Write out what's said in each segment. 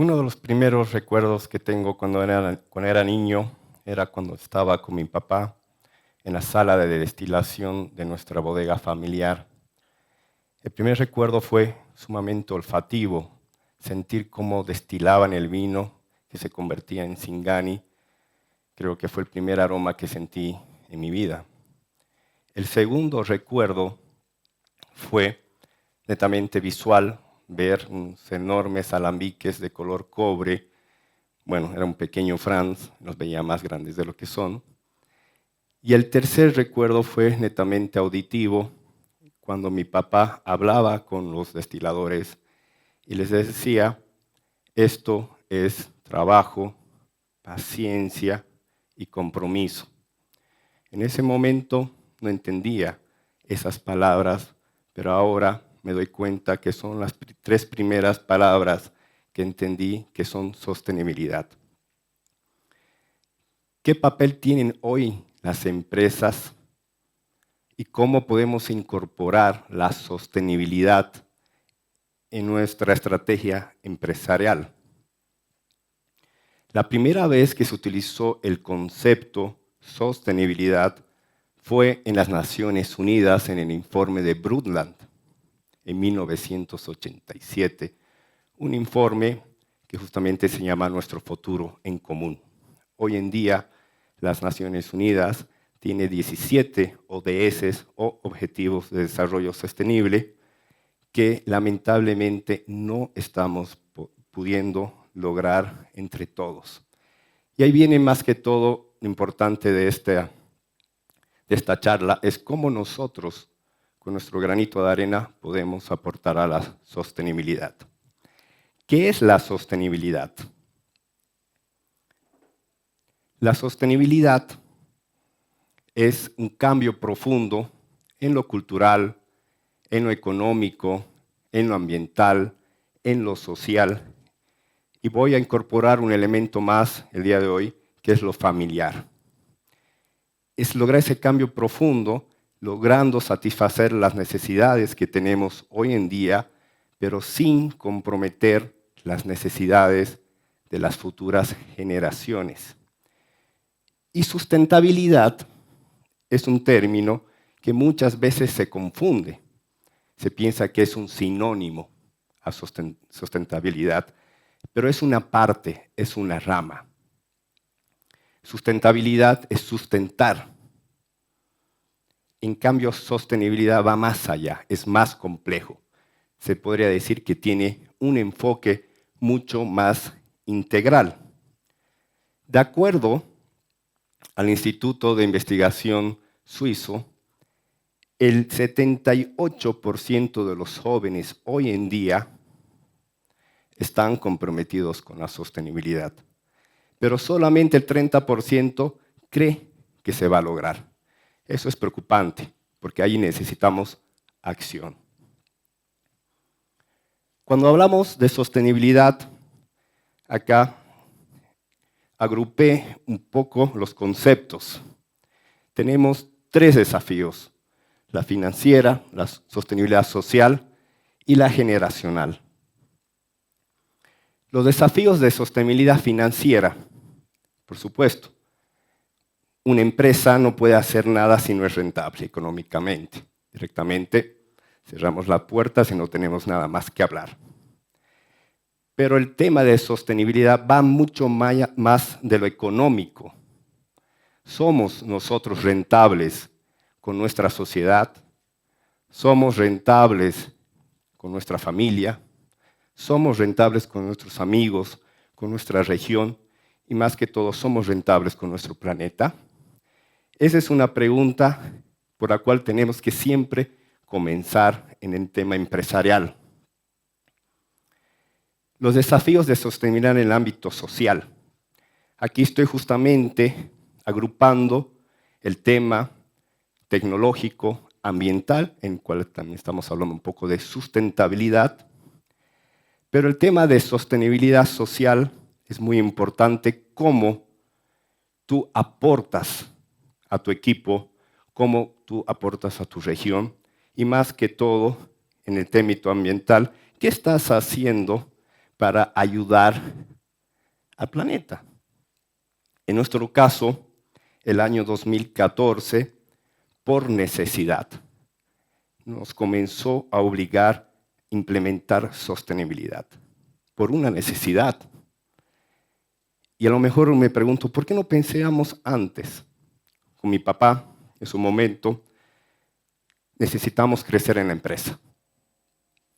Uno de los primeros recuerdos que tengo cuando era niño era cuando estaba con mi papá en la sala de destilación de nuestra bodega familiar. El primer recuerdo fue sumamente olfativo, sentir cómo destilaban el vino que se convertía en Singani. Creo que fue el primer aroma que sentí en mi vida. El segundo recuerdo fue netamente visual, ver unos enormes alambiques de color cobre. Bueno, era un pequeño Franz, los veía más grandes de lo que son. Y el tercer recuerdo fue netamente auditivo, cuando mi papá hablaba con los destiladores y les decía, esto es trabajo, paciencia y compromiso. En ese momento no entendía esas palabras, pero ahora me doy cuenta que son las tres primeras palabras que entendí que son sostenibilidad. ¿Qué papel tienen hoy las empresas y cómo podemos incorporar la sostenibilidad en nuestra estrategia empresarial? La primera vez que se utilizó el concepto sostenibilidad fue en las Naciones Unidas en el informe de Brundtland en 1987, un informe que justamente se llama Nuestro futuro en común. Hoy en día, las Naciones Unidas tiene 17 ODS o Objetivos de Desarrollo Sostenible que lamentablemente no estamos pudiendo lograr entre todos. Y ahí viene más que todo lo importante de esta charla, es cómo nosotros, con nuestro granito de arena, podemos aportar a la sostenibilidad. ¿Qué es la sostenibilidad? La sostenibilidad es un cambio profundo en lo cultural, en lo económico, en lo ambiental, en lo social. Y voy a incorporar un elemento más el día de hoy, que es lo familiar. Es lograr ese cambio profundo, logrando satisfacer las necesidades que tenemos hoy en día, pero sin comprometer las necesidades de las futuras generaciones. Y sustentabilidad es un término que muchas veces se confunde. Se piensa que es un sinónimo a sustentabilidad, pero es una parte, es una rama. Sustentabilidad es sustentar. En cambio, sostenibilidad va más allá, es más complejo. Se podría decir que tiene un enfoque mucho más integral. De acuerdo al Instituto de Investigación Suizo, el 78% de los jóvenes hoy en día están comprometidos con la sostenibilidad, pero solamente el 30% cree que se va a lograr. Eso es preocupante, porque ahí necesitamos acción. Cuando hablamos de sostenibilidad, acá agrupé un poco los conceptos. Tenemos 3 desafíos: la financiera, la sostenibilidad social y la generacional. Los desafíos de sostenibilidad financiera, por supuesto. Una empresa no puede hacer nada si no es rentable económicamente. Directamente cerramos la puerta si no tenemos nada más que hablar. Pero el tema de sostenibilidad va mucho más de lo económico. ¿Somos nosotros rentables con nuestra sociedad? ¿Somos rentables con nuestra familia? ¿Somos rentables con nuestros amigos, con nuestra región? Y más que todo, ¿somos rentables con nuestro planeta? Esa es una pregunta por la cual tenemos que siempre comenzar en el tema empresarial. Los desafíos de sostenibilidad en el ámbito social. Aquí estoy justamente agrupando el tema tecnológico, ambiental, en el cual también estamos hablando un poco de sustentabilidad, pero el tema de sostenibilidad social es muy importante, cómo tú aportas a tu equipo, cómo tú aportas a tu región y más que todo en el tema ambiental, ¿qué estás haciendo para ayudar al planeta. En nuestro caso, el año 2014, por necesidad, nos comenzó a obligar a implementar sostenibilidad, por una necesidad. Y a lo mejor me pregunto, ¿por qué no pensábamos antes? Con mi papá, en su momento, necesitamos crecer en la empresa.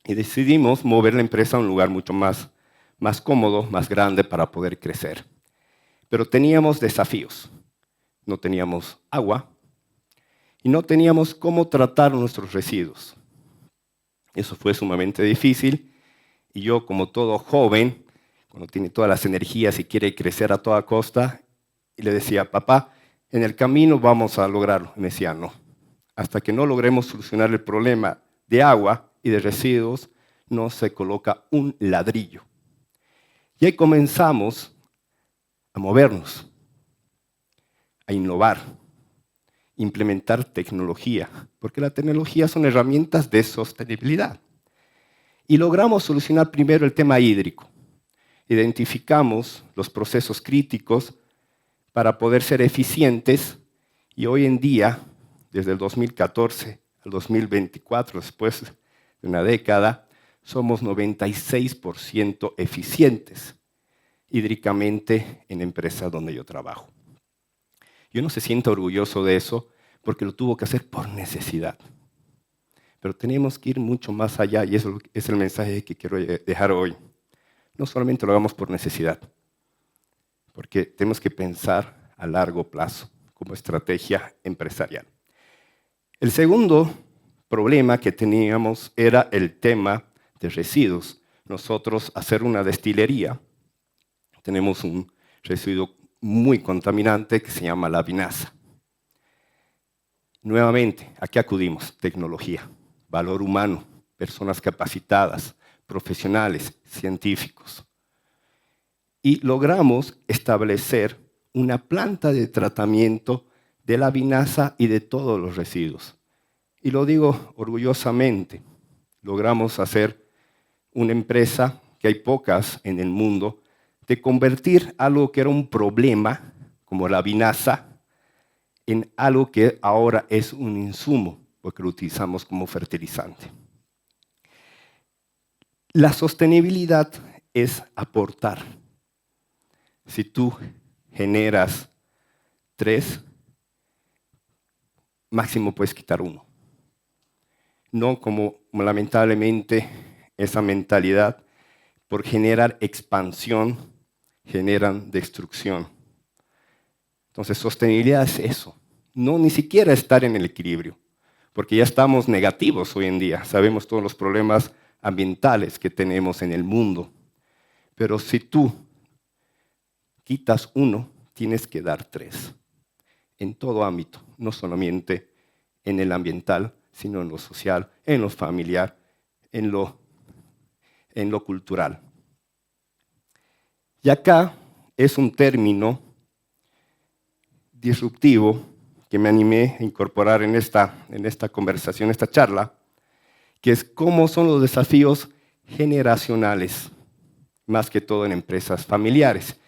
Y decidimos mover la empresa a un lugar mucho más cómodo, más grande para poder crecer. Pero teníamos desafíos. No teníamos agua y no teníamos cómo tratar nuestros residuos. Eso fue sumamente difícil y yo, como todo joven, cuando tiene todas las energías y quiere crecer a toda costa, y le decía, papá, en el camino vamos a lograrlo. Y me decía, no. Hasta que no logremos solucionar el problema de agua y de residuos, no se coloca un ladrillo. Y ahí comenzamos a movernos, a innovar, implementar tecnología, porque la tecnología son herramientas de sostenibilidad. Y logramos solucionar primero el tema hídrico. Identificamos los procesos críticos para poder ser eficientes y hoy en día, desde el 2014 al 2024, después de una década, somos 96% eficientes hídricamente en la empresa donde yo trabajo. Yo no se siento orgulloso de eso porque lo tuvo que hacer por necesidad. Pero tenemos que ir mucho más allá y eso es el mensaje que quiero dejar hoy. No solamente lo hagamos por necesidad, porque tenemos que pensar a largo plazo como estrategia empresarial. El segundo problema que teníamos era el tema de residuos. Nosotros, hacer una destilería, tenemos un residuo muy contaminante que se llama la vinaza. Nuevamente, ¿a qué acudimos? Tecnología, valor humano, personas capacitadas, profesionales, científicos. Y logramos establecer una planta de tratamiento de la vinaza y de todos los residuos. Y lo digo orgullosamente, logramos hacer una empresa, que hay pocas en el mundo, de convertir algo que era un problema, como la vinaza, en algo que ahora es un insumo, porque lo utilizamos como fertilizante. La sostenibilidad es aportar. Si tú generas 3, máximo puedes quitar 1. No como lamentablemente esa mentalidad, por generar expansión, generan destrucción. Entonces, sostenibilidad es eso. No ni siquiera estar en el equilibrio, porque ya estamos negativos hoy en día. Sabemos todos los problemas ambientales que tenemos en el mundo. Pero si tú quitas 1, tienes que dar 3. En todo ámbito, no solamente en el ambiental, sino en lo social, en lo familiar, en lo cultural. Y acá es un término disruptivo que me animé a incorporar en esta conversación, esta charla, que es cómo son los desafíos generacionales, más que todo en empresas familiares.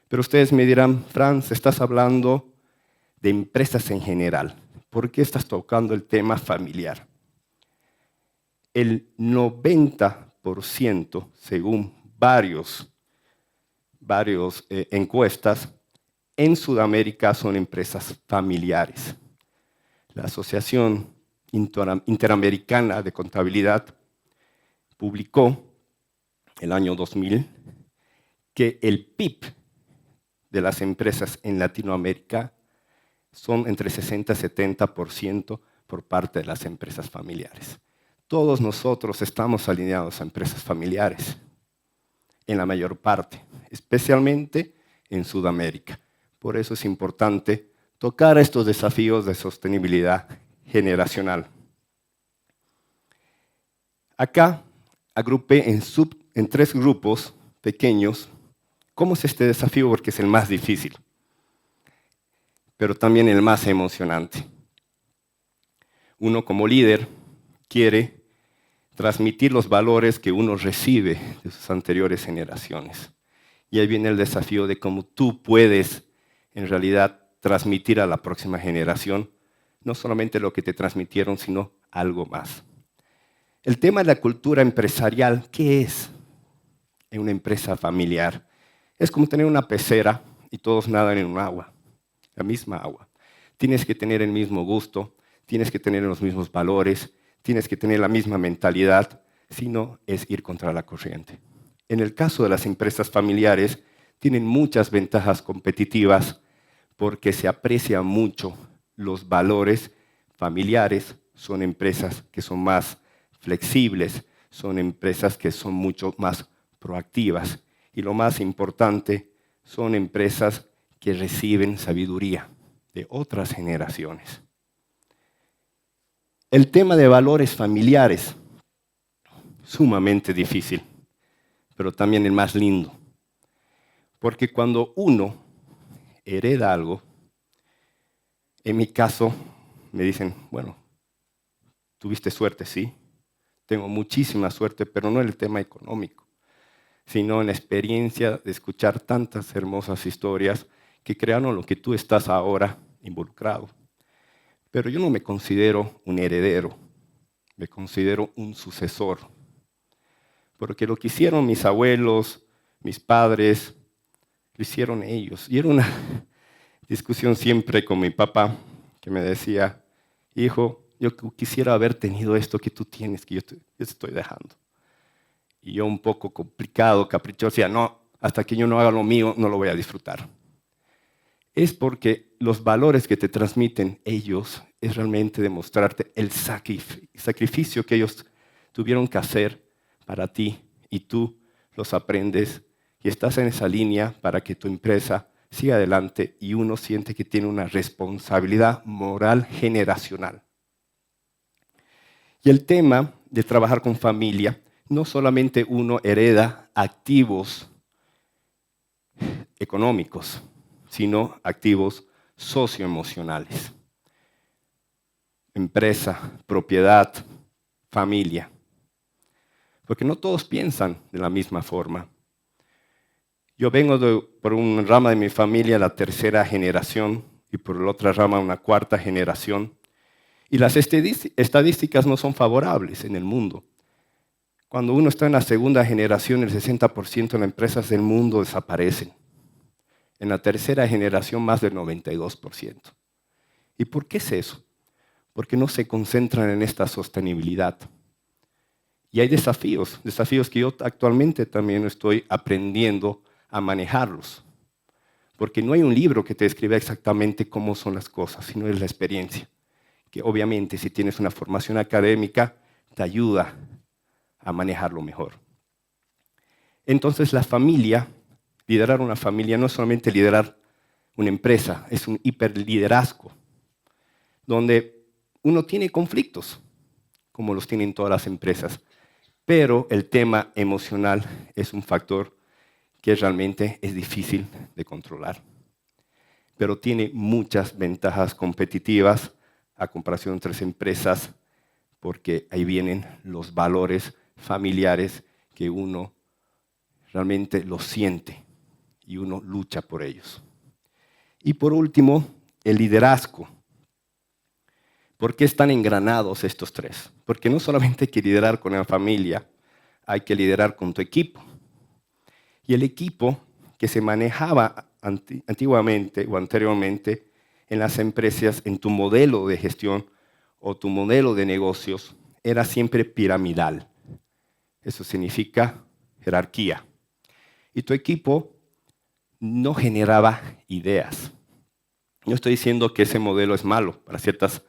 Pero ustedes me dirán, Franz, estás hablando de empresas en general. ¿Por qué estás tocando el tema familiar? El 90%, según varios encuestas, en Sudamérica son empresas familiares. La Asociación Interamericana de Contabilidad publicó el año 2000 que el PIB de las empresas en Latinoamérica son entre 60 y 70% por parte de las empresas familiares. Todos nosotros estamos alineados a empresas familiares, en la mayor parte, especialmente en Sudamérica. Por eso es importante tocar estos desafíos de sostenibilidad generacional. Acá agrupé en 3 grupos pequeños. ¿Cómo es este desafío? Porque es el más difícil, pero también el más emocionante. Uno como líder quiere transmitir los valores que uno recibe de sus anteriores generaciones. Y ahí viene el desafío de cómo tú puedes, en realidad, transmitir a la próxima generación no solamente lo que te transmitieron, sino algo más. El tema de la cultura empresarial, ¿qué es en una empresa familiar? Es como tener una pecera y todos nadan en un agua, la misma agua. Tienes que tener el mismo gusto, tienes que tener los mismos valores, tienes que tener la misma mentalidad, si no es ir contra la corriente. En el caso de las empresas familiares, tienen muchas ventajas competitivas porque se aprecia mucho los valores familiares. Son empresas que son más flexibles, son empresas que son mucho más proactivas. Y lo más importante, son empresas que reciben sabiduría de otras generaciones. El tema de valores familiares, sumamente difícil, pero también el más lindo. Porque cuando uno hereda algo, en mi caso me dicen, bueno, tuviste suerte, sí, tengo muchísima suerte, pero no en el tema económico, sino en la experiencia de escuchar tantas hermosas historias que crearon lo que tú estás ahora involucrado. Pero yo no me considero un heredero, me considero un sucesor. Porque lo que hicieron mis abuelos, mis padres, lo hicieron ellos. Y era una discusión siempre con mi papá, que me decía, hijo, yo quisiera haber tenido esto que tú tienes, que yo te estoy dejando. Y yo un poco complicado, caprichoso, decía, no, hasta que yo no haga lo mío, no lo voy a disfrutar. Es porque los valores que te transmiten ellos es realmente demostrarte el sacrificio que ellos tuvieron que hacer para ti y tú los aprendes y estás en esa línea para que tu empresa siga adelante y uno siente que tiene una responsabilidad moral generacional. Y el tema de trabajar con familia, no solamente uno hereda activos económicos, sino activos socioemocionales. Empresa, propiedad, familia. Porque no todos piensan de la misma forma. Yo vengo por una rama de mi familia, la tercera generación, y por la otra rama una cuarta generación. Y las estadísticas no son favorables en el mundo. Cuando uno está en la segunda generación, el 60% de las empresas del mundo desaparecen. En la tercera generación, más del 92%. ¿Y por qué es eso? Porque no se concentran en esta sostenibilidad. Y hay desafíos que yo actualmente también estoy aprendiendo a manejarlos. Porque no hay un libro que te describa exactamente cómo son las cosas, sino es la experiencia. Que obviamente si tienes una formación académica, te ayuda a manejarlo mejor. Entonces la familia, liderar una familia no es solamente liderar una empresa, es un hiperliderazgo, donde uno tiene conflictos, como los tienen todas las empresas, pero el tema emocional es un factor que realmente es difícil de controlar. Pero tiene muchas ventajas competitivas a comparación de otras empresas, porque ahí vienen los valores familiares que uno realmente los siente y uno lucha por ellos. Y por último, el liderazgo. ¿Por qué están engranados estos tres? Porque no solamente hay que liderar con la familia, hay que liderar con tu equipo. Y el equipo que se manejaba antiguamente o anteriormente en las empresas, en tu modelo de gestión o tu modelo de negocios, era siempre piramidal. Eso significa jerarquía. Y tu equipo no generaba ideas. No estoy diciendo que ese modelo es malo. Para ciertos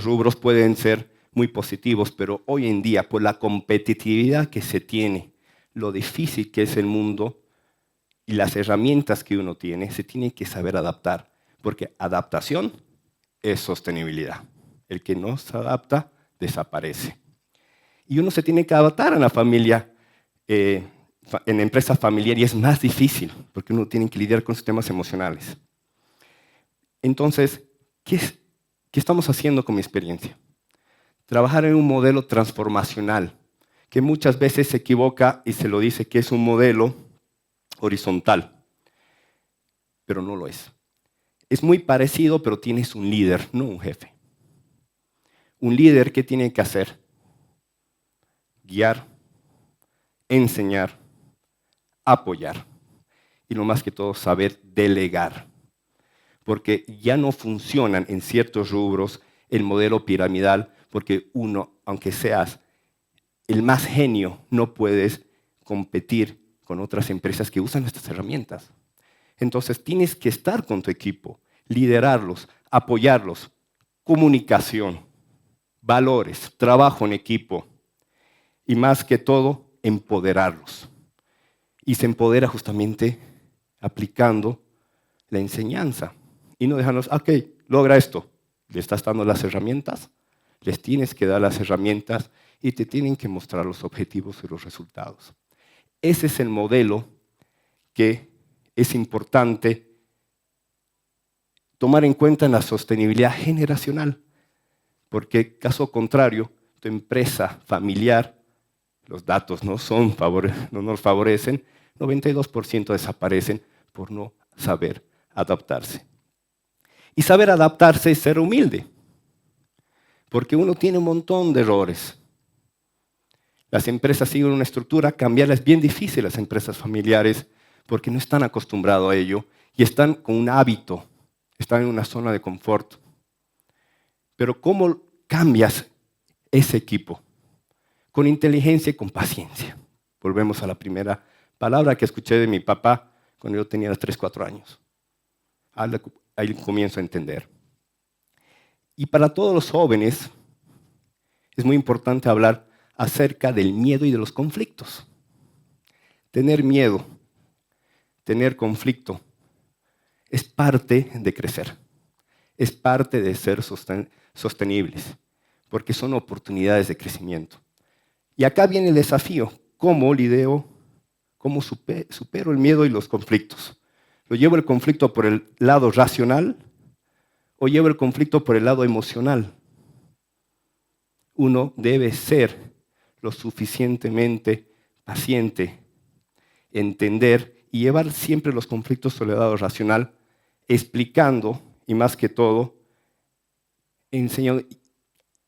rubros pueden ser muy positivos, pero hoy en día, por la competitividad que se tiene, lo difícil que es el mundo y las herramientas que uno tiene, se tiene que saber adaptar, porque adaptación es sostenibilidad. El que no se adapta, desaparece. Y uno se tiene que adaptar a la familia, en la empresa familiar, y es más difícil, porque uno tiene que lidiar con sus temas emocionales. Entonces, ¿qué estamos haciendo con mi experiencia? trabajar en un modelo transformacional, que muchas veces se equivoca y se lo dice que es un modelo horizontal, pero no lo es. Es muy parecido, pero tienes un líder, no un jefe. Un líder, ¿qué tiene que hacer? Guiar, enseñar, apoyar y lo más que todo saber delegar. Porque ya no funcionan en ciertos rubros el modelo piramidal, porque uno, aunque seas el más genio, no puedes competir con otras empresas que usan estas herramientas. Entonces tienes que estar con tu equipo, liderarlos, apoyarlos, comunicación, valores, trabajo en equipo y más que todo, empoderarlos. Y se empodera justamente aplicando la enseñanza y no dejarlos, ok, logra esto, le estás dando las herramientas, les tienes que dar las herramientas y te tienen que mostrar los objetivos y los resultados. Ese es el modelo que es importante tomar en cuenta en la sostenibilidad generacional, porque caso contrario, tu empresa familiar, los datos no nos favorecen, 92% desaparecen por no saber adaptarse. Y saber adaptarse es ser humilde, porque uno tiene un montón de errores. Las empresas siguen una estructura, cambiarla es bien difícil, las empresas familiares, porque no están acostumbrados a ello y están con un hábito, están en una zona de confort. Pero ¿cómo cambias ese equipo? Con inteligencia y con paciencia. Volvemos a la primera palabra que escuché de mi papá cuando yo tenía 3, 4 años. Ahí comienzo a entender. Y para todos los jóvenes es muy importante hablar acerca del miedo y de los conflictos. Tener miedo, tener conflicto, es parte de crecer, es parte de ser sostenibles, porque son oportunidades de crecimiento. Y acá viene el desafío, ¿cómo lidero, cómo supero el miedo y los conflictos? ¿Lo llevo el conflicto por el lado racional o llevo el conflicto por el lado emocional? Uno debe ser lo suficientemente paciente, entender y llevar siempre los conflictos por el lado racional, explicando y más que todo, enseñando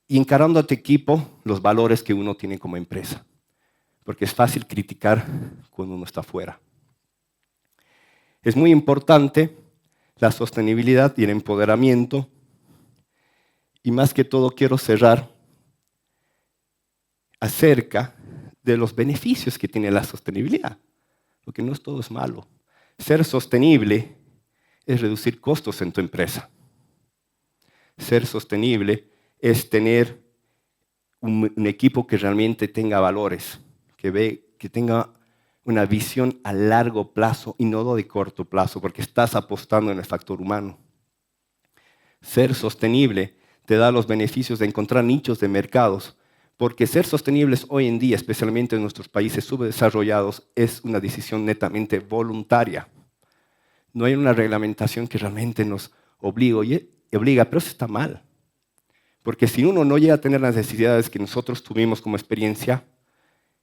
y encarando a tu equipo los valores que uno tiene como empresa. Porque es fácil criticar cuando uno está fuera. Es muy importante la sostenibilidad y el empoderamiento. Y más que todo quiero cerrar acerca de los beneficios que tiene la sostenibilidad. Porque no todo es malo. Ser sostenible es reducir costos en tu empresa. Ser sostenible es tener un equipo que realmente tenga valores, que tenga una visión a largo plazo y no de corto plazo, porque estás apostando en el factor humano. Ser sostenible te da los beneficios de encontrar nichos de mercados, porque ser sostenibles hoy en día, especialmente en nuestros países subdesarrollados, es una decisión netamente voluntaria. No hay una reglamentación que realmente nos obliga, pero eso está mal. Porque si uno no llega a tener las necesidades que nosotros tuvimos como experiencia,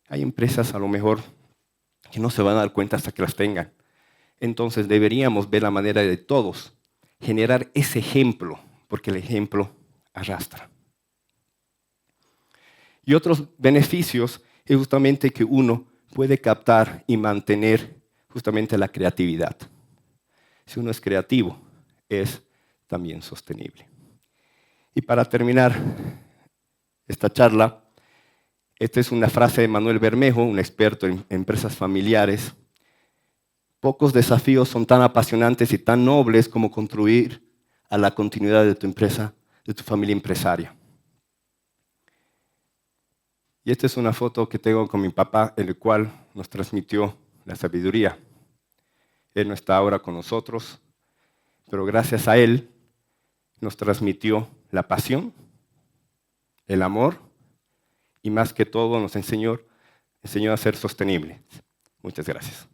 hay empresas a lo mejor que no se van a dar cuenta hasta que las tengan. Entonces deberíamos ver la manera de todos generar ese ejemplo, porque el ejemplo arrastra. Y otros beneficios es justamente que uno puede captar y mantener justamente la creatividad. Si uno es creativo, es también sostenible. Y para terminar esta charla, esta es una frase de Manuel Bermejo, un experto en empresas familiares. Pocos desafíos son tan apasionantes y tan nobles como contribuir a la continuidad de tu empresa, de tu familia empresaria. Y esta es una foto que tengo con mi papá, en la cual nos transmitió la sabiduría. Él no está ahora con nosotros, pero gracias a él nos transmitió la pasión, el amor y más que todo nos enseñó a ser sostenible. Muchas gracias.